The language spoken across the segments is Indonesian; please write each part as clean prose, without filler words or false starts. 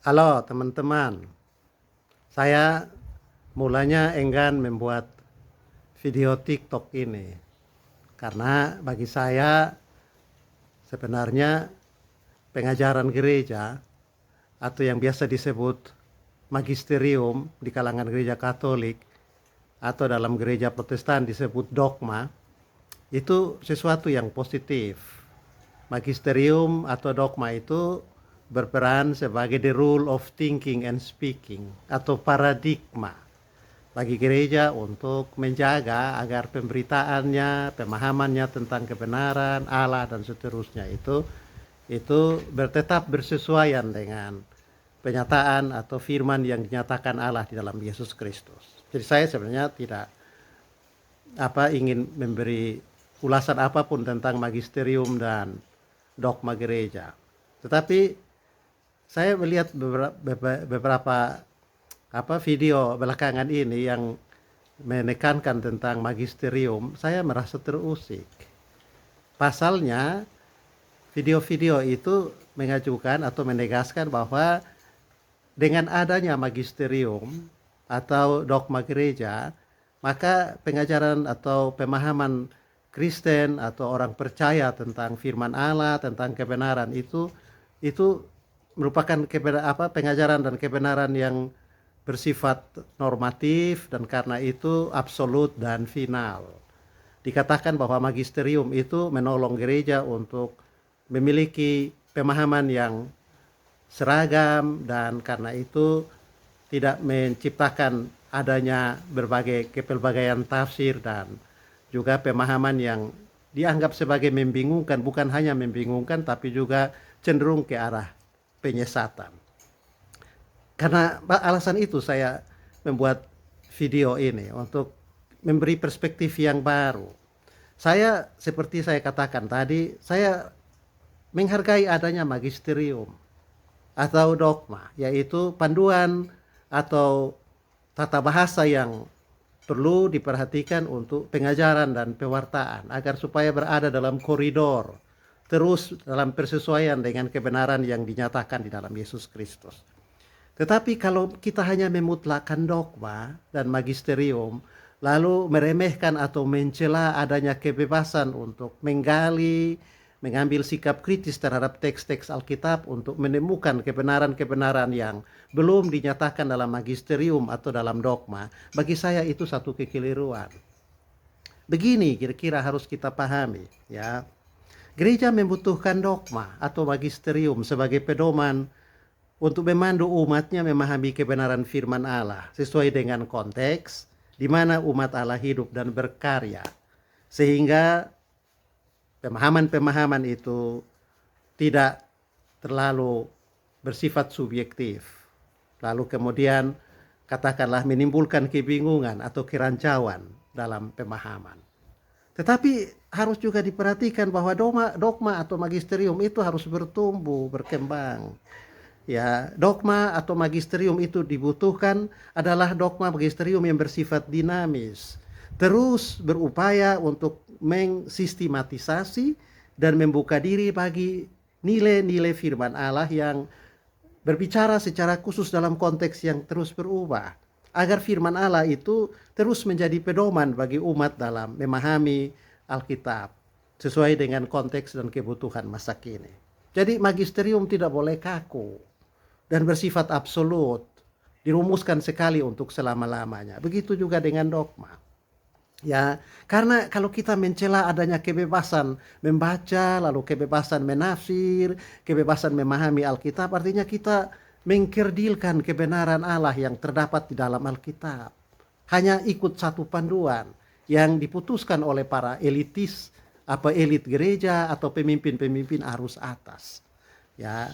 Halo teman-teman, saya mulanya enggan membuat video TikTok ini karena bagi saya sebenarnya pengajaran gereja atau yang biasa disebut magisterium di kalangan gereja Katolik atau dalam gereja Protestan disebut dogma, itu sesuatu yang positif. Magisterium atau dogma itu berperan sebagai the rule of thinking and speaking atau paradigma bagi gereja untuk menjaga agar pemberitaannya, pemahamannya tentang kebenaran Allah dan seterusnya itu tetap bersesuaian dengan penyataan atau firman yang dinyatakan Allah di dalam Yesus Kristus. Jadi saya sebenarnya tidak ingin memberi ulasan apapun tentang magisterium dan dogma gereja. Tetapi saya melihat beberapa video belakangan ini yang menekankan tentang magisterium, saya merasa terusik. Pasalnya, video-video itu mengajukan atau menegaskan bahwa dengan adanya magisterium atau dogma gereja, maka pengajaran atau pemahaman Kristen atau orang percaya tentang firman Allah, tentang kebenaran itu merupakan pengajaran dan kebenaran yang bersifat normatif dan karena itu absolut dan final. Dikatakan bahwa magisterium itu menolong gereja untuk memiliki pemahaman yang seragam dan karena itu tidak menciptakan adanya berbagai kepelbagaian tafsir dan juga pemahaman yang dianggap sebagai membingungkan, bukan hanya membingungkan tapi juga cenderung ke arah penyesatan. Karena alasan itu saya membuat video ini untuk memberi perspektif yang baru. Saya seperti saya katakan tadi, saya menghargai adanya magisterium atau dogma, yaitu panduan atau tata bahasa yang perlu diperhatikan untuk pengajaran dan pewartaan agar supaya berada dalam koridor terus dalam persesuaian dengan kebenaran yang dinyatakan di dalam Yesus Kristus. Tetapi kalau kita hanya memutlakkan dogma dan magisterium, lalu meremehkan atau mencela adanya kebebasan untuk menggali, mengambil sikap kritis terhadap teks-teks Alkitab untuk menemukan kebenaran-kebenaran yang belum dinyatakan dalam magisterium atau dalam dogma, bagi saya itu satu kekeliruan. Begini kira-kira harus kita pahami, ya. Gereja membutuhkan dogma atau magisterium sebagai pedoman untuk memandu umatnya memahami kebenaran firman Allah sesuai dengan konteks di mana umat Allah hidup dan berkarya. Sehingga pemahaman-pemahaman itu tidak terlalu bersifat subjektif. Lalu kemudian katakanlah menimbulkan kebingungan atau kerancauan dalam pemahaman. Tetapi harus juga diperhatikan bahwa dogma atau magisterium itu harus bertumbuh, berkembang. Ya, dogma atau magisterium itu dibutuhkan adalah dogma magisterium yang bersifat dinamis. Terus berupaya untuk mensistematisasi dan membuka diri bagi nilai-nilai firman Allah yang berbicara secara khusus dalam konteks yang terus berubah. Agar firman Allah itu terus menjadi pedoman bagi umat dalam memahami Alkitab sesuai dengan konteks dan kebutuhan masa kini. Jadi magisterium tidak boleh kaku dan bersifat absolut, dirumuskan sekali untuk selama-lamanya. Begitu juga dengan dogma. Ya, karena kalau kita mencela adanya kebebasan membaca, lalu kebebasan menafsir, kebebasan memahami Alkitab, artinya kita mengkerdilkan kebenaran Allah yang terdapat di dalam Alkitab. Hanya ikut satu panduan yang diputuskan oleh para elit gereja atau pemimpin-pemimpin arus atas. Ya,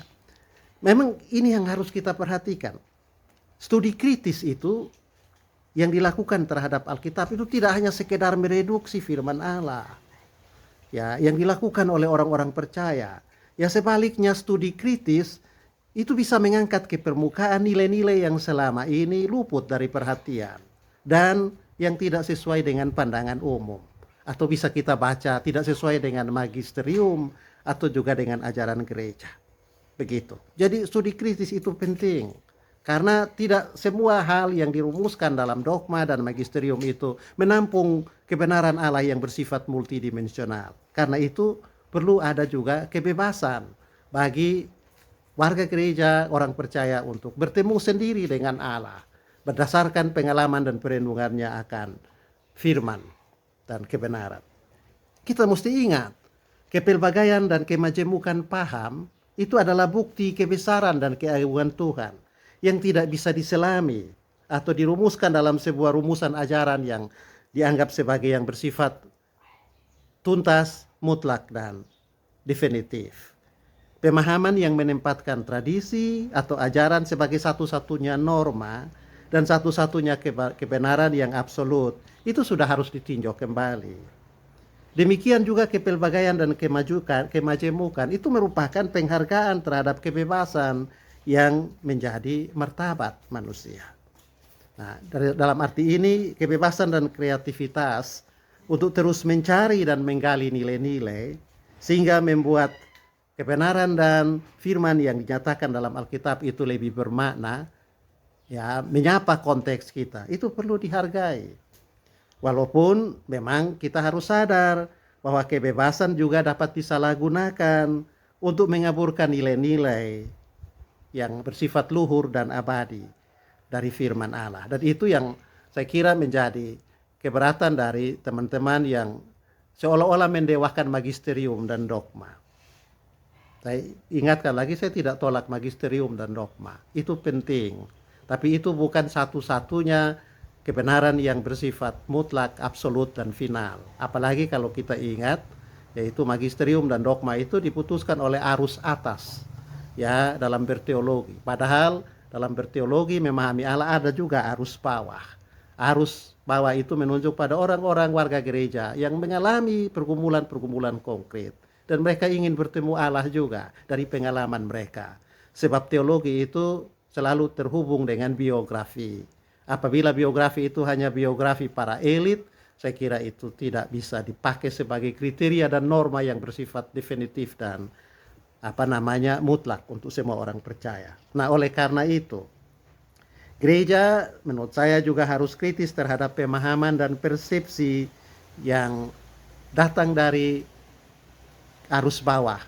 memang ini yang harus kita perhatikan. Studi kritis itu yang dilakukan terhadap Alkitab itu tidak hanya sekedar mereduksi firman Allah. Ya, yang dilakukan oleh orang-orang percaya. Ya, sebaliknya studi kritis itu bisa mengangkat ke permukaan nilai-nilai yang selama ini luput dari perhatian dan yang tidak sesuai dengan pandangan umum, atau bisa kita baca tidak sesuai dengan magisterium atau juga dengan ajaran gereja. Begitu. Jadi studi kritis itu penting. Karena tidak semua hal yang dirumuskan dalam dogma dan magisterium itu menampung kebenaran Allah yang bersifat multidimensional. Karena itu perlu ada juga kebebasan bagi warga gereja, orang percaya untuk bertemu sendiri dengan Allah berdasarkan pengalaman dan perenungannya akan firman dan kebenaran. Kita mesti ingat, kepelbagaian dan kemajemukan paham itu adalah bukti kebesaran dan keagungan Tuhan yang tidak bisa diselami atau dirumuskan dalam sebuah rumusan ajaran yang dianggap sebagai yang bersifat tuntas, mutlak, dan definitif. Pemahaman yang menempatkan tradisi atau ajaran sebagai satu-satunya norma dan satu-satunya kebenaran yang absolut itu sudah harus ditinjau kembali. Demikian juga kepelbagaian dan kemajemukan itu merupakan penghargaan terhadap kebebasan yang menjadi martabat manusia. Nah, dalam arti ini kebebasan dan kreativitas untuk terus mencari dan menggali nilai-nilai sehingga membuat kebenaran dan firman yang dinyatakan dalam Alkitab itu lebih bermakna, ya, menyapa konteks kita. Itu perlu dihargai. Walaupun memang kita harus sadar bahwa kebebasan juga dapat disalahgunakan untuk mengaburkan nilai-nilai yang bersifat luhur dan abadi dari firman Allah. Dan itu yang saya kira menjadi keberatan dari teman-teman yang seolah-olah mendewakan magisterium dan dogma. Saya ingatkan lagi, saya tidak tolak magisterium dan dogma. Itu penting. Tapi itu bukan satu-satunya kebenaran yang bersifat mutlak, absolut, dan final. Apalagi kalau kita ingat, yaitu magisterium dan dogma itu diputuskan oleh arus atas, ya, dalam berteologi. Padahal dalam berteologi memahami Allah ada juga arus bawah. Arus bawah itu menunjuk pada orang-orang warga gereja yang mengalami pergumulan-pergumulan konkret. Dan mereka ingin bertemu Allah juga dari pengalaman mereka. Sebab teologi itu selalu terhubung dengan biografi. Apabila biografi itu hanya biografi para elit, saya kira itu tidak bisa dipakai sebagai kriteria dan norma yang bersifat definitif dan mutlak untuk semua orang percaya. Nah, oleh karena itu, gereja menurut saya juga harus kritis terhadap pemahaman dan persepsi yang datang dari arus bawah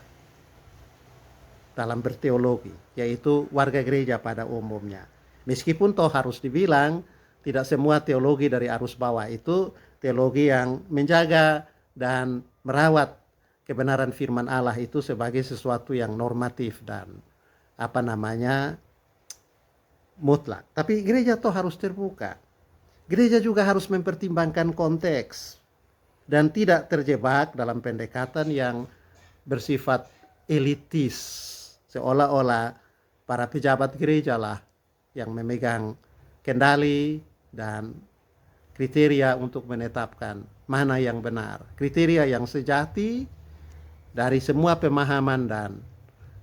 dalam berteologi, yaitu warga gereja pada umumnya. Meskipun toh harus dibilang, tidak semua teologi dari arus bawah itu teologi yang menjaga dan merawat kebenaran firman Allah itu sebagai sesuatu yang normatif dan mutlak. Tapi gereja toh harus terbuka. Gereja juga harus mempertimbangkan konteks dan tidak terjebak dalam pendekatan yang bersifat elitis, seolah-olah para pejabat gereja lah yang memegang kendali dan kriteria untuk menetapkan mana yang benar. Kriteria yang sejati dari semua pemahaman dan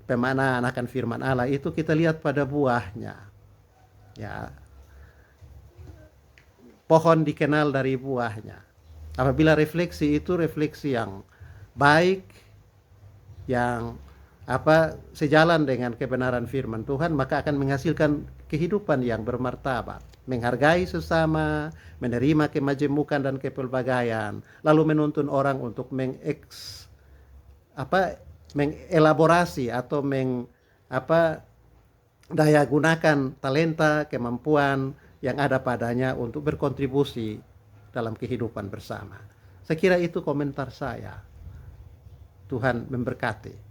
pemaknaan akan firman Allah itu kita lihat pada buahnya. Ya. Pohon dikenal dari buahnya. Apabila refleksi itu refleksi yang baik, yang sejalan dengan kebenaran firman Tuhan, maka akan menghasilkan kehidupan yang bermartabat, menghargai sesama, menerima kemajemukan dan kepelbagaian, lalu menuntun orang untuk mengelaborasi atau daya gunakan talenta, kemampuan yang ada padanya untuk berkontribusi dalam kehidupan bersama. Saya kira itu komentar saya. Tuhan memberkati.